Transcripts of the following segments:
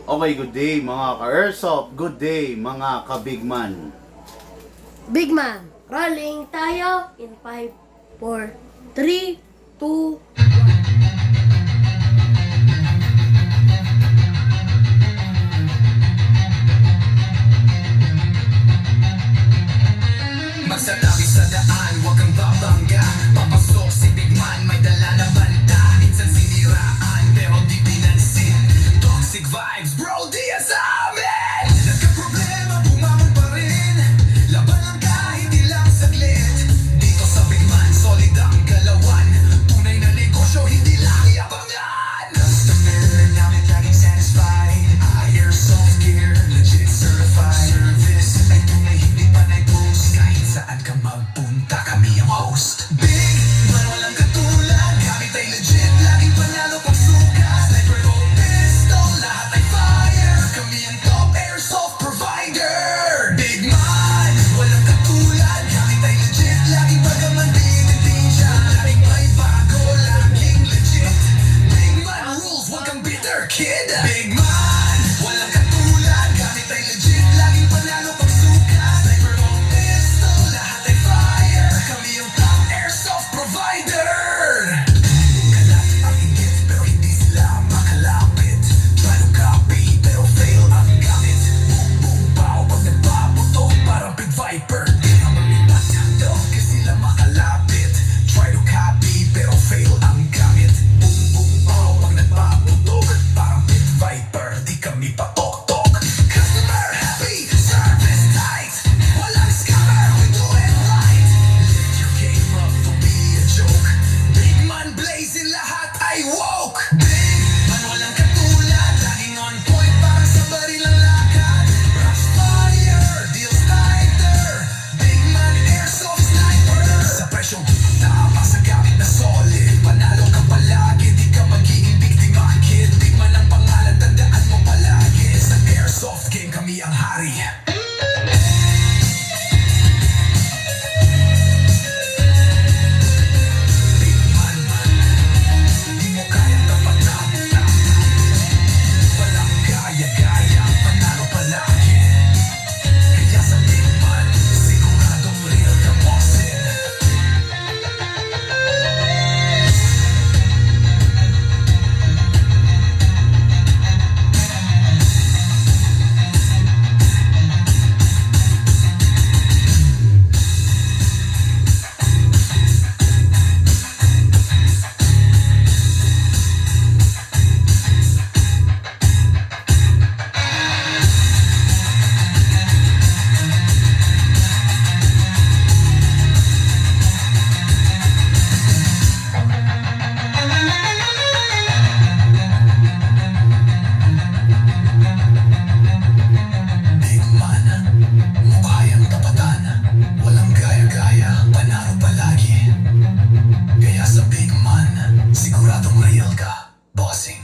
Okay, good day mga ka-airsoft. Good day mga ka-bigman. Big man, rolling tayo in 5, 4, 3, 2, Magsatabi sa daan, huwag kang babangga. Papasok si Big Man, may dala na banta. Minsan siniraan, pero di pinansin. Toxic vibes, bro, di yan sa amin. Nagka-problema, bumangon pa rin. Laban lang kahit ilang saglit. Dito sa Big Man, solid ang galawan. Tunay na negosyo, hindi lang yabangan. Customer namin laging satisfied. Airsoft gear, legit certified. Service ay tunay, hindi pa nag-post. Kahit saan ka magpunta, kami ang host. Big Man, walang katulad. Gamit ay legit, laging panalo pag sukat. Sniper o pistol, lahat ay fire. Kami ang top airsoft provider. Big Man, walang katulad. Gamit ay legit, laging pagaman din siya. Laging may bago, laging legit. Big Man rules, wag kang bitter, kid. Big Man, walang katulad. Gamit ay legit, laging panalo pag sukat. Sniper o pistol, lahat ay fire. Kami yung top airsoft provider. Kalat ang inggit, pero hindi sila makalapit. Try to copy, pero fail ang gamit. Boom, boom, pow, pag nagpaputok, parang Big Viper. Di na maripat, dog, kasi sila makalapit. Try to copy, pero fail ang gamit. Boom, boom, pow, pag nagpaputok, parang Big Viper. Di kami patok-tok. Customer happy, service tight. Walang scammer, we do it right. Lift your game up, don't be a joke. Big Man blazing, lahat ay woke. Big Man walang katulad, laging on point, parang sa baril ang lakad. Brush fire, deals tighter. Big Man airsoft sniper. Sa presyong tama, sa gamit na solid. Panalo ka palagi, di ka magiging biktima, kid. Big Man ang pangalan, tandaan mo palagi. Sa airsoft game, kami ang hari. Big Man, di mo kayang kapatap. Walang gaya-gaya, panalo palagi. Kaya sa Big Man, siguradong real ka bossin. Big Man, mukha yung tapatan. Walang gaya-gaya, panalo palagi. Kaya sa Big Man, siguradong real ka, bossing.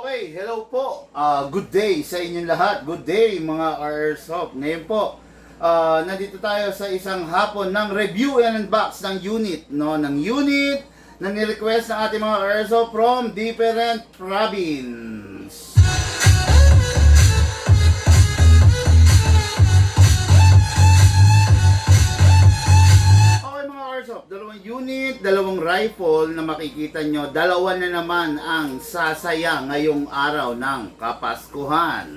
Okay, hello po. Good day sa inyong lahat. Good day mga ka-airsoft. Ngayon po, nandito tayo sa isang hapon ng review and unbox ng unit, no? Ng unit na ni-request ng ating mga ka-airsoft from different province. Okay mga airsoft, dalawang unit, dalawang rifle na makikita nyo, dalawa na naman ang sasaya ngayong araw ng Kapaskuhan.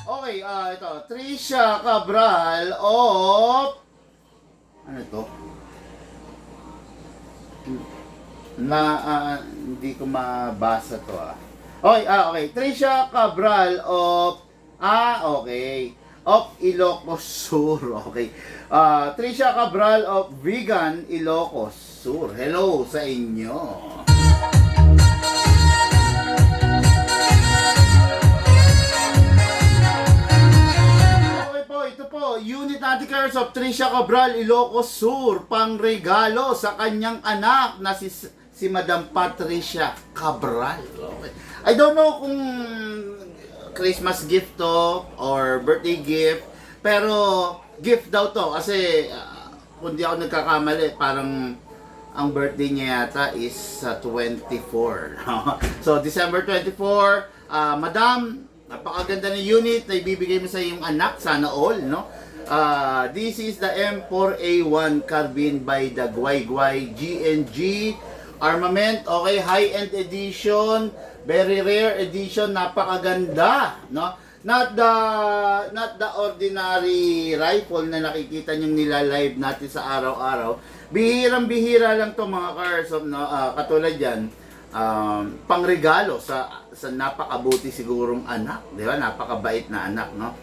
Okay, ito, Trisha Cabral of... Ano to? Hindi ko mabasa to Okay, okay. Trisha Cabral of okay. of Ilocos Sur. Okay. Trisha Cabral of Vegan Ilocos Sur. Hello sa inyo. Okay po, ito po, unit anti-cares of Trisha Cabral Ilocos Sur, pangregalo sa kanyang anak na si Madam Patricia Cabral. Okay. I don't know kung Christmas gift to or birthday gift, pero gift daw to kasi kung di ako nagkakamali, parang ang birthday niya yata is 24. So December 24, Madam, napakaganda ng unit na ibibigay mo sa iyong anak, sana all, no? This is the M4A1 carbine by the Guayguay GNG Armament. Okay, high-end edition, very rare edition, napakaganda, no? Not the ordinary rifle na nakikita niyo nila-live natin sa araw-araw. Bihirang-bihira lang to mga cars, no? Katulad yan, pangregalo sa napakabuti sigurong anak, di ba? Napakabait na anak, no?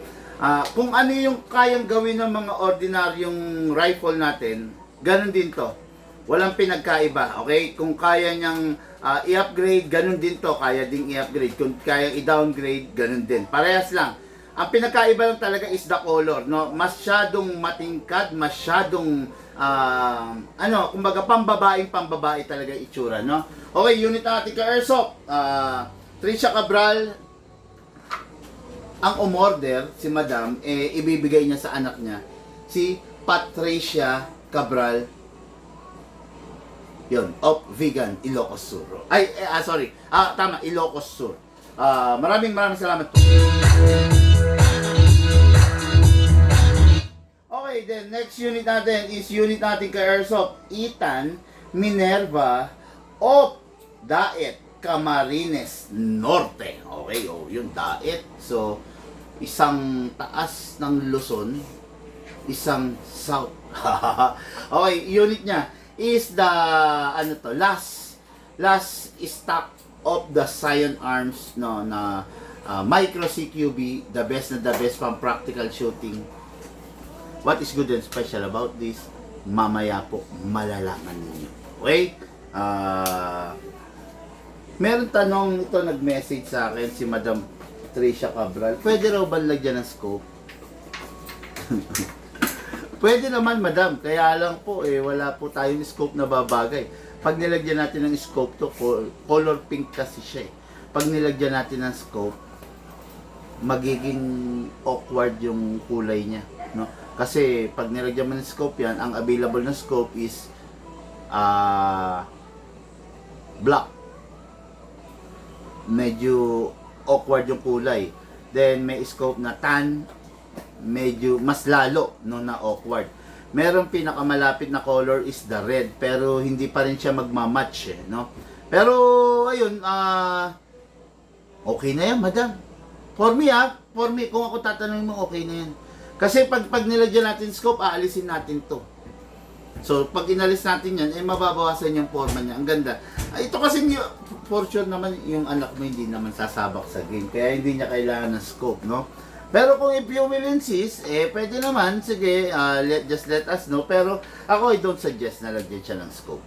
Kung ano yung kayang gawin ng mga ordinaryong rifle natin, ganun din to. Walang pinagkaiba, okay? Kung kaya niyang i-upgrade, ganun din to, kaya ding i-upgrade. Kung kaya i-downgrade, ganun din. Parehas lang. Ang pinagkaiba lang talaga is the color, no? Masyadong matingkad, masyadong kumbaga pambabae talaga itsura, no? Okay, unit natin ka Airsoft. Trisha Cabral, ang umorder si Madam, ibibigay niya sa anak niya, si Patricia Cabral, yun, of Vegan Ilocos Sur. Tama, Ilocos Sur. Maraming salamat po. Okay, then next unit natin is unit natin kay Airsoft, Ethan Minerva of Daet, Camarines Norte. Okay, yun, Daet. So, isang taas ng Luzon, isang south. Okay, unit niya is the last stock of the Scion Arms, no, na micro CQB, the best pang practical shooting. What is good and special about this? Mamaya po malalaman niyo. Okay? Meron tanong ito, nag-message sa akin si Madam Trisha Cabral. Pwede raw ba lagyan ng scope? Pwede naman, Madam. Kaya lang po, wala po tayong scope na babagay. Pag nilagyan natin ng scope to, color pink kasi siya. Pag nilagyan natin ng scope, magiging awkward yung kulay niya, no? Kasi pag nilagyan mo ng scope yan, ang available na scope is black. Medyo awkward yung kulay. Then may scope na tan, medyo mas lalo, no, na awkward. Meron pinakamalapit na color is the red, pero hindi pa rin siya magmamatch, no? Pero ayun, okay na yan, Madam. For me, kung ako tatanungin mo, okay na yan. Kasi pag nilagyan natin scope, aalisin natin to. So, pag inalis natin yan, mababawasan yung forma niya. Ang ganda. Ito kasi, for sure naman, yung anak mo hindi naman sasabak sa game. Kaya hindi niya kailangan ng scope, no? Pero kung if you will insist, pwede naman, sige, just let us know. Pero ako, I don't suggest na lagyan siya ng scope.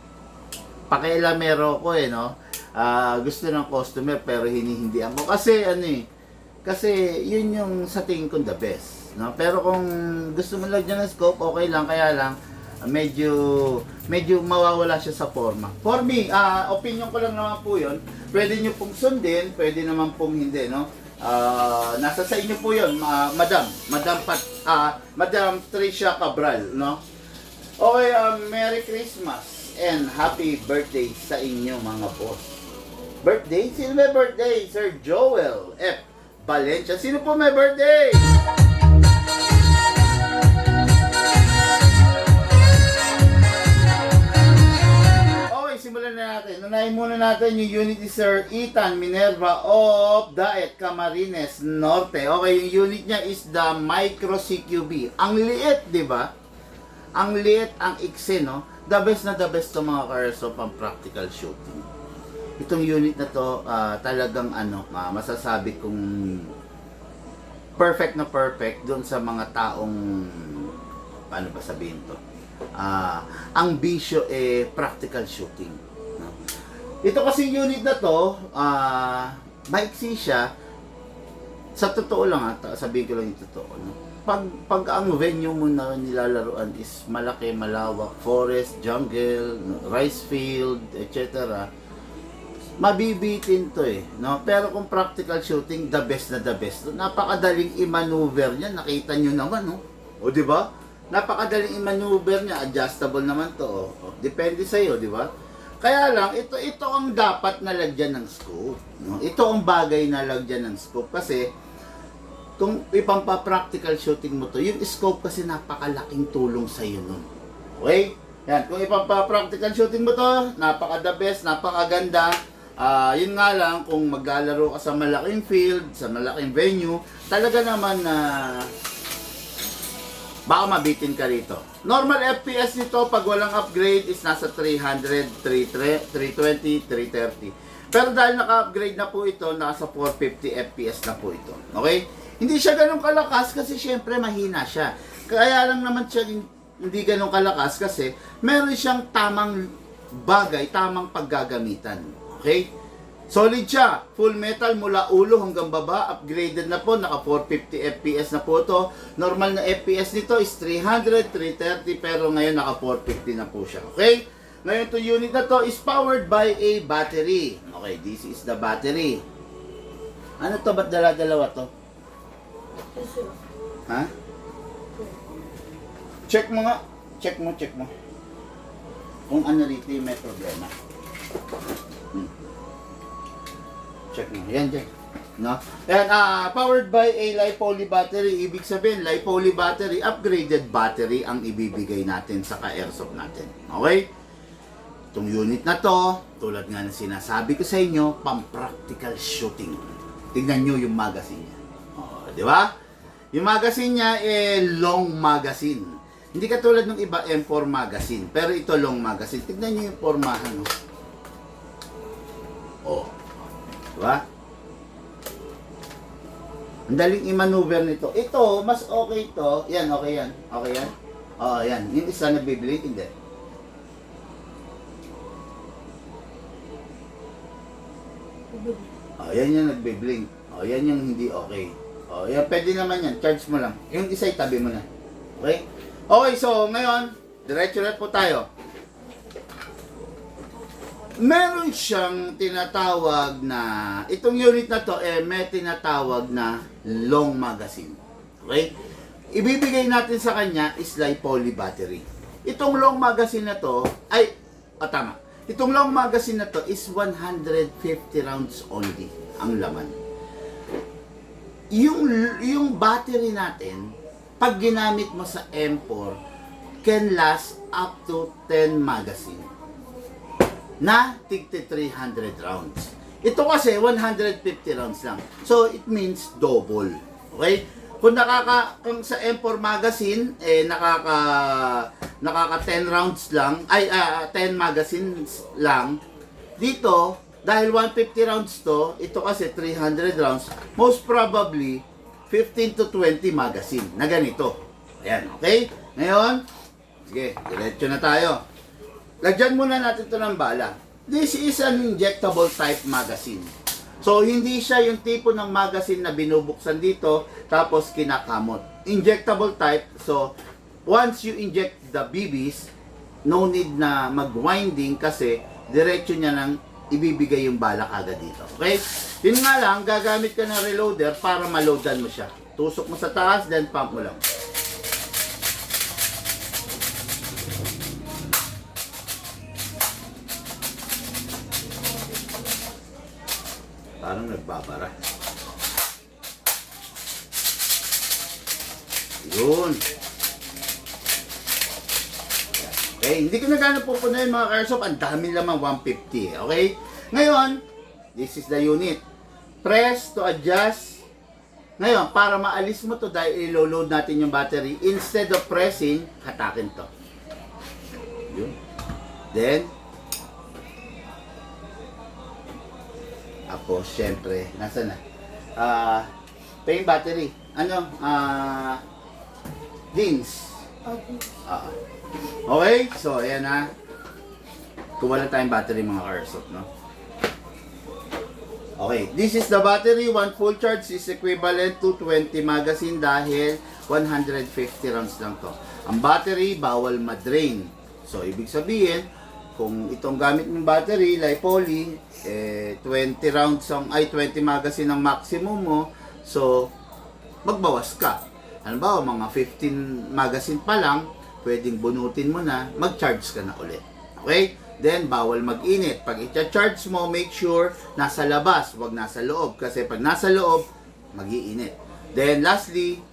Pakailamero ko, no? Gusto ng customer, pero hinihindihan ko. Kasi yun yung sa tingin ko the best, no? Pero kung gusto mo lagyan ng scope, okay lang, kaya lang, medyo mawawala siya sa forma. For me, opinion ko lang naman po yun. Pwede nyo pong sundin, pwede naman pong hindi, no? Nasa sa inyo po yun, Madam Trisha Cabral, no? Okay, Merry Christmas and Happy Birthday sa inyo mga boss. Birthday? Sino may birthday? Sir Joel F. Valencia. Sino po may birthday? Simulan na natin. Unahin muna natin yung unit ni Sir Ethan Minerva of Daet, Camarines Norte. Okay, yung unit niya is the Micro CQB. Ang liit, di ba? Ang liit, ang iksi, no? The best na the best to mga ka-airsoft pang practical shooting. Itong unit na to, talagang masasabi kong perfect na perfect doon sa mga taong, paano ba sabihin to? Ang bisyo practical shooting. No? Ito kasi unit na to, maiksi siya. Sa totoo lang, sabihin ko lang yung totoo. No? Pag ang venue mo na nilalaruan is malaki, malawak, forest, jungle, rice field, etc., mabibitin to no? Pero kung practical shooting, the best na the best. Napakadaling i-maneuver niya, nakita nyo naman, no? O, di ba? Napakadaling i-maneuver niya, adjustable naman to. O, depende sa iyo, di ba? Kaya lang, ito ang dapat nalagyan ng scope, no? Ito ang bagay na lagyan ng scope kasi kung ipampa-practical shooting mo to, yung scope kasi napakalaking tulong sa iyo nun. Okay? Yan, kung ipampa-practical shooting mo to, napaka-the best, napakaganda. Yun nga lang, kung maglalaro ka sa malaking field, sa malaking venue, talaga naman na baka mabitin ka rito. Normal FPS nito, pag walang upgrade, is nasa 300, 320, 330. Pero dahil naka-upgrade na po ito, nasa 450 FPS na po ito. Okay? Hindi siya ganun kalakas kasi syempre mahina siya. Kaya lang naman siya hindi ganun kalakas kasi meron siyang tamang bagay, tamang paggagamitan. Okay? Solid siya. Full metal mula ulo hanggang baba. Upgraded na po. Naka 450 FPS na po ito. Normal na FPS nito is 300, 330 pero ngayon naka 450 na po siya. Okay? Ngayon itong unit na to is powered by a battery. Okay, this is the battery. Ano to? Ba't dala-dalawa to? Ha? Check mo nga. Check mo. Kung ano rito yung may problema. Check mo. Yan dyan. No? Ayan, powered by a LiPo battery. Ibig sabihin, LiPo battery, upgraded battery ang ibibigay natin sa ka-airsoft natin. Okay? Itong unit na to, tulad nga na sinasabi ko sa inyo, pang-practical shooting. Tingnan nyo yung magazine niya. Di ba? Yung magazine niya long magazine. Hindi katulad ng iba M4 magazine, pero ito long magazine. Tignan niyo yung pormahan, no? Oh. Di ba? Ang daling i-maneuver nito. Ito, mas okay ito. Yan, okay yan. Okay yan? Oo, yan. Yung isa nagbiblink, hindi. Oh, yan yung nagbiblink. Oh, yan yung hindi okay. Oh, yan, pwede naman yan. Charge mo lang. Yung isa itabi mo na. Okay? Okay, so ngayon, diretso na po tayo. Meron siyang tinatawag na, itong unit na to, may tinatawag na long magazine. Okay? Ibibigay natin sa kanya is LiPo battery. Itong long magazine na to, tama. Itong long magazine na to is 150 rounds only ang laman. Yung battery natin, pag ginamit mo sa M4, can last up to 10 magazine na tigti 300 rounds. Ito kasi 150 rounds lang. So it means double. Okay? Kung sa M4 magazine nakaka 10 rounds lang, 10 magazines lang. Dito dahil 150 rounds to, ito kasi 300 rounds, most probably 15 to 20 magazine na ganito. Ayan, okay? Ngayon, sige, diretso na tayo. Lagyan muna natin ito ng bala. This is an injectable type magazine. So, hindi siya yung tipo ng magazine na binubuksan dito, tapos kinakamot. Injectable type, so, once you inject the BBs, no need na mag-winding kasi diretso niya ng ibibigay yung bala agad dito. Okay? Yun nga lang, gagamit ka ng reloader para maloadan mo siya. Tusok mo sa taas, then pump mo lang. Parang nagbabara. Yun. Okay, hindi ko na gano'n pupunayin mga ka-airsoft. Ang dami lamang 150. Okay? Ngayon, this is the unit. Press to adjust. Ngayon, para maalis mo to dahil ilo-load natin yung battery, instead of pressing, hatakin to. Yun. Then, tapos, syempre, nasa na? Ito yung battery. ano, jeans. Okay. Ah. Okay, so ayan na. Kung wala tayong battery mga Airsoft, no? Okay, this is the battery. One full charge is equivalent to 20 magazine dahil 150 rounds lang to. Ang battery, bawal madrain. So, ibig sabihin, kung itong gamit mong battery, like poly, 20 rounds ay 20 magazine ang maximum mo. So, magbawas ka. Halimbawa, mga 15 magazine pa lang, pwedeng bunutin mo na, mag-charge ka na ulit. Okay? Then, bawal mag-init. Pag i-charge mo, make sure nasa labas, wag nasa loob. Kasi pag nasa loob, mag-iinit. Then, lastly,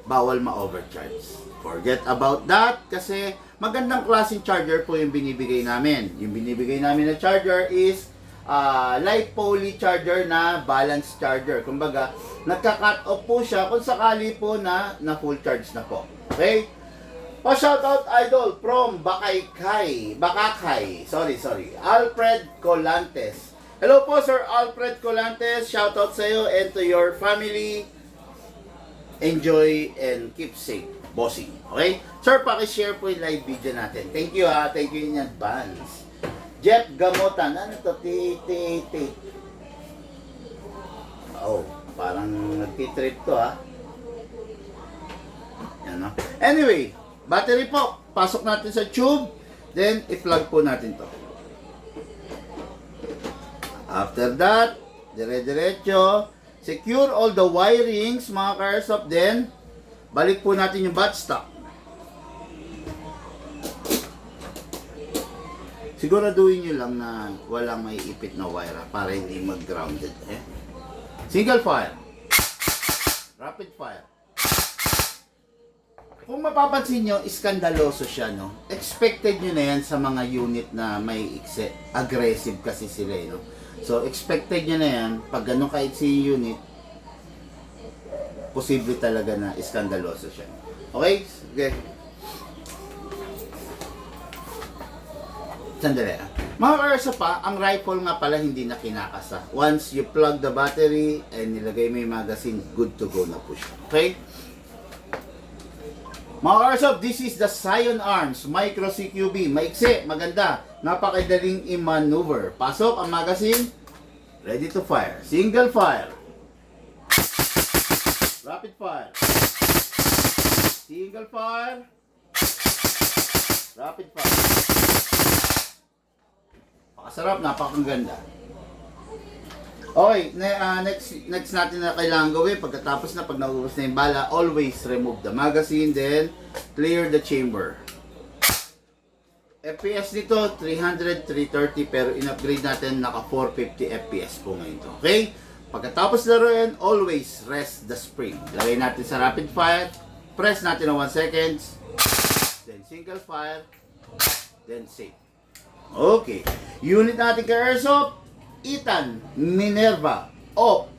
bawal ma-overcharge. Forget about that kasi magandang klaseng charger po yung binibigay namin. Yung binibigay namin na charger is light poly charger na balance charger. Kumbaga, nagka-cut off po siya kung sakali po na full charge na po. Okay? Pa-shoutout idol from Bakakay. Alfred Colantes. Hello po Sir Alfred Colantes. Shoutout sa iyo and to your family. Enjoy and keep safe. Bossing. Okay? Sir, paki-share po yung live video natin. Thank you ha. Thank you in advance. Jeff Gamotan. Ano to? Oh, parang nagtitrip to ha. Yan no? Anyway, battery po. Pasok natin sa tube. Then, i-plug po natin to. After that, dire-diretso. Secure all the wirings, mga Airsoft. Then, balik po natin yung buttstock. Siguraduhin nyo lang na walang may ipit na wire para hindi mag-grounded. Single fire. Rapid fire. Kung mapapansin nyo, iskandaloso siya, no? Expected nyo na yan sa mga unit na may ikse. Aggressive kasi sila, no? So, expected nyo na yan, pag ganun kaiksi yung unit, posible talaga na iskandaloso siya. Okay? Okay. Sandali ah. Mga Airsoft pa, ang rifle nga pala hindi na kinakasa. Once you plug the battery and nilagay mo yung magazine, good to go na po siya. Okay? Mga Airsoft, this is the Scion Arms Micro CQB. Maiksi, maganda. Napakadaling i-maneuver. Pasok ang magazine. Ready to fire. Single fire. Rapid fire. Single fire. Rapid fire. Napakasarap, napakaganda. Okay, next natin na kailangan gawin pagkatapos na pag naubos na yung bala, always remove the magazine, then clear the chamber. FPS nito 300, 330 pero in-upgrade natin naka 450 FPS po ngayon to. Okay? Pagkatapos laruin, always rest the spring. Lagay natin sa rapid fire, press natin ng 1 seconds, then single fire, then save. Okay. Unit natin kay Airsoft, Ethan Minerva of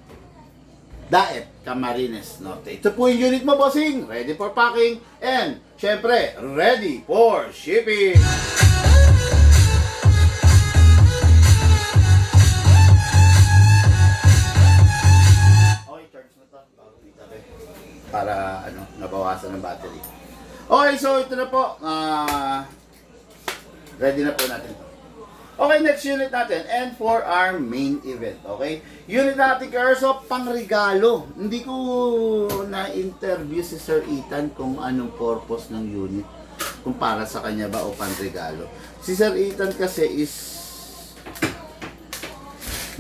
Daet Camarines Norte. Ito po yung unit mo, bossing. Ready for packing and syempre, ready for shipping. Okay, charge na to. Para nabawasan ng battery. Okay, so ito na po. Ready na po natin to. Okay, next unit natin. And for our main event, okay? Unit natin kay Airsoft, pang regalo. Hindi ko na-interview si Sir Ethan kung anong purpose ng unit. Kung para sa kanya ba o pang regalo. Si Sir Ethan kasi is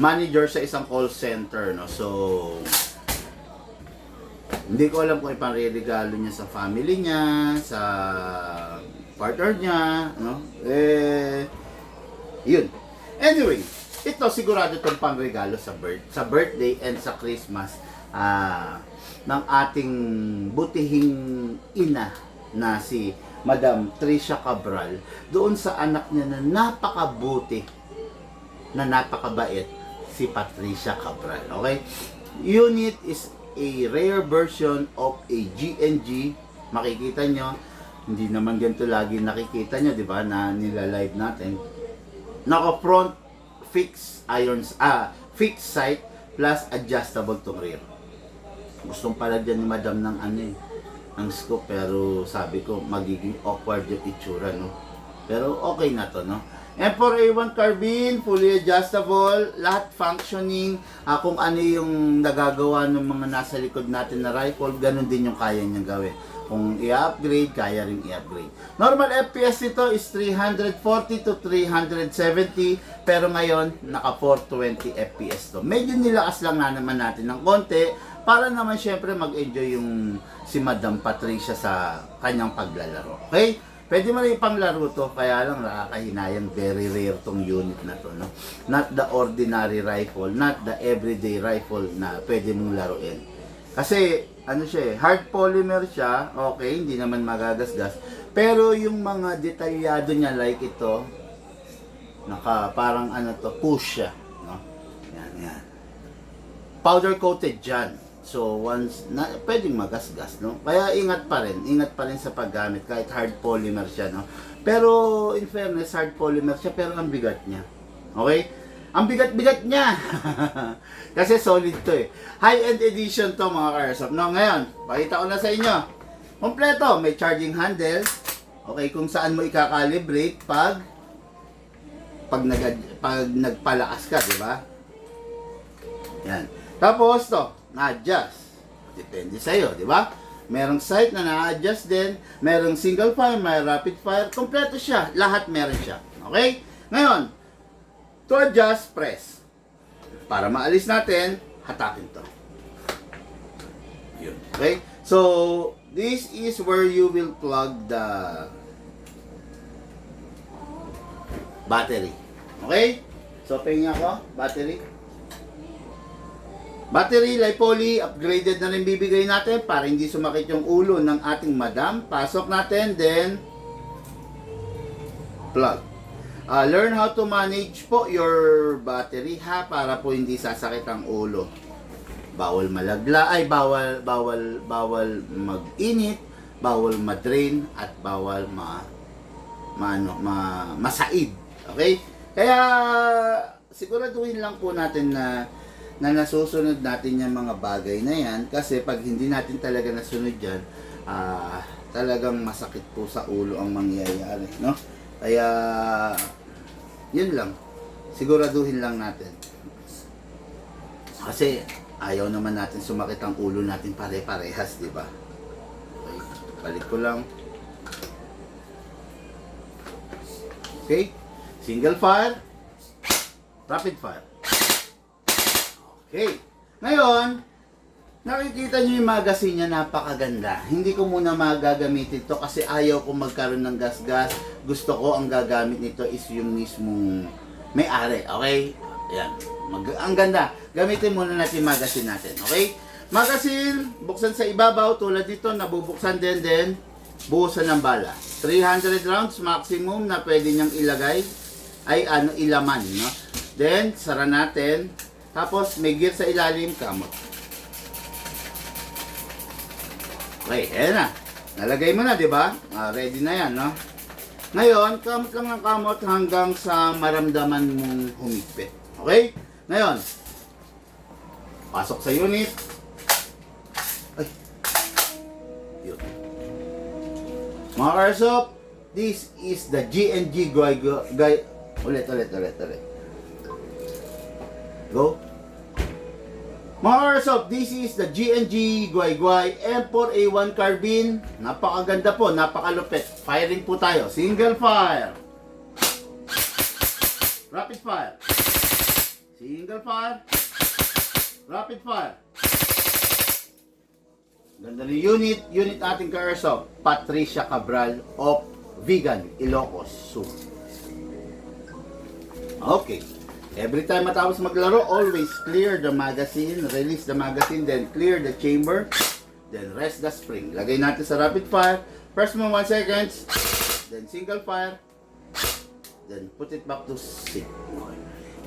manager sa isang call center, no? So, hindi ko alam kung ipang-regalo niya sa family niya, sa partner niya, no? Yun. Anyway, ito sigurado itong pangregalo sa birthday and sa Christmas ng ating butihing ina na si Madam Tricia Cabral doon sa anak niya na napakabuti, na napakabait, si Patricia Cabral. Okay? Unit is a rare version of a GNG. Makikita nyo, hindi naman ganito lagi nakikita nyo, di ba, na nila-live natin. Naka front fixed irons, fixed sight plus adjustable tong rear. Gustong palagyan ni Madam ng ano eh, ng scoop, pero sabi ko magiging awkward yung itsura, no? Pero okay na to, no? M4A1 carbine, fully adjustable, lahat functioning, kung ano yung nagagawa ng mga nasa likod natin na rifle, ganun din yung kaya niyang gawin. Kung i-upgrade, kaya rin i-upgrade. Normal FPS nito is 340 to 370, pero ngayon, naka 420 FPS to. Medyo nilakas lang na naman natin ng konti, para naman syempre mag-enjoy yung si Madam Patricia sa kanyang paglalaro. Okay? Pwede mo rin ipanglaro to, kaya lang nakakahinayang, very rare tong unit na to, no? Not the ordinary rifle, not the everyday rifle na pwede mong laruin. Kasi, ano siya eh, hard polymer siya, okay, hindi naman magagasgas, pero yung mga detalyado niya like ito, parang ano to, push siya, no? Yan. Powder coated dyan. So, once, pwedeng magasgas, no? Kaya ingat pa rin sa paggamit, kahit hard polymer siya, no? Pero, in fairness, hard polymer siya, pero ang bigat niya. Okay? Ang bigat-bigat niya! Kasi solid to eh. High-end edition to mga ka-airsoft. No, ngayon, pakita ko na sa inyo. Kompleto, may charging handle. Okay, kung saan mo i-calibrate pag nagpalakas ka, di ba? Yan. Tapos to, na-adjust. Depende sa'yo, di ba? Merong sight na na-adjust din. Merong single fire, may rapid fire. Kompleto siya. Lahat meron siya. Okay? Ngayon, to adjust, press. Para maalis natin, hatakin to. Yun. Okay? So, this is where you will plug the battery. Okay? So, pahinga ko. Battery. Battery, lipoly, upgraded na rin bibigay natin para hindi sumakit yung ulo ng ating Madam. Pasok natin, then plug. Learn how to manage po your battery ha, para po hindi sasakit ang ulo. Bawal malagla, bawal mag-init, bawal ma-drain, at bawal masaid. Okay? Kaya siguraduhin lang po natin na nasusunod natin yung mga bagay na yan, kasi pag hindi natin talaga nasunod yan, talagang masakit po sa ulo ang mangyayari, no? Kaya yun lang, siguraduhin lang natin, kasi ayaw naman natin sumakit ang ulo natin pare-parehas, di ba? Okay, balik ko lang. Okay, single fire, rapid fire. Okay. Ngayon, nakikita nyo yung magazine niya, napakaganda. Hindi ko muna magagamitin ito kasi ayaw ko magkaroon ng gas-gas. Gusto ko ang gagamit nito is yung mismong may-ari. Okay? Ayan. Ang ganda. Gamitin muna natin yung magazine natin. Okay? Magazine, buksan sa ibabaw. Tulad dito, nabubuksan din. Buhusan ng bala. 300 rounds maximum na pwede niyang ilagay. Ay, ilaman. No? Then, sara natin. Tapos, may gear sa ilalim, kamot. Okay, ayan na. Nalagay mo na, di ba? Ready na yan, no? Ngayon, kamot lang ng kamot hanggang sa maramdaman mong humigpit. Okay? Ngayon, pasok sa unit. Ay. Yun. Mga ka-airsoft, this is the G&G Ulit. Go. Mga ka-airsoft, this is the G&G Guay M4A1 carbine. Napakaganda po, napakalupit. Firing po tayo. Single fire. Rapid fire. Single fire. Rapid fire. Ganda ng unit ating ka-airsoft. Patricia Cabral of Vegan, Ilocos Sur. Okay. Every time matapos maglaro, always clear the magazine, release the magazine, then clear the chamber, then rest the spring. Lagay natin sa rapid fire, first mo 1 seconds, then single fire, then put it back to sit. Okay.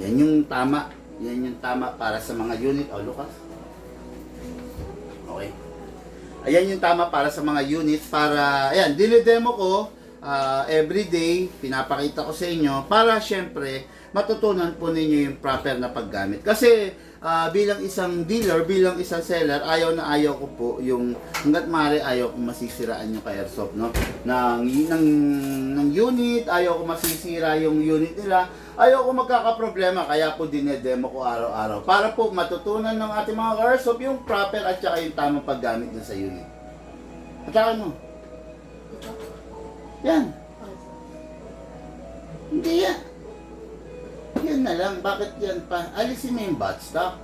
Yan yung tama para sa mga unit. Oh, Lucas. Okay. Ayan yung tama para sa mga unit, para, ayan, dinidemo ko, everyday, pinapakita ko sa inyo, para syempre, matutunan po ninyo yung proper na paggamit. Kasi, bilang isang dealer, bilang isang seller, ayaw na ayaw ko po yung hanggat maaari ayaw kong masisiraan yung ka-airsoft, no? Ng unit, ayaw ko masisira yung unit nila, ayaw ko magkakaproblema, kaya po dinedemo ko araw-araw para po matutunan ng ating mga ka-airsoft yung proper at saka yung tamang paggamit dun sa unit. Atakan mo. Yan. Hindi yan. Yan na lang. Bakit yan pa? Alisin mo yung buttstock.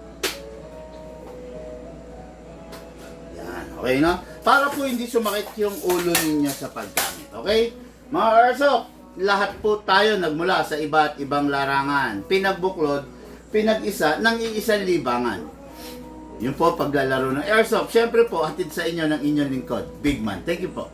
Yan. Okay, no? Para po hindi sumakit yung ulo ninyo sa paggamit. Okay? Mga airsoft, lahat po tayo nagmula sa iba't ibang larangan. Pinagbuklod, pinag-isa ng iisang libangan. Yun po paglalaro ng airsoft. Siyempre po, hatid sa inyo ng inyong lingkod, Big Man. Thank you po.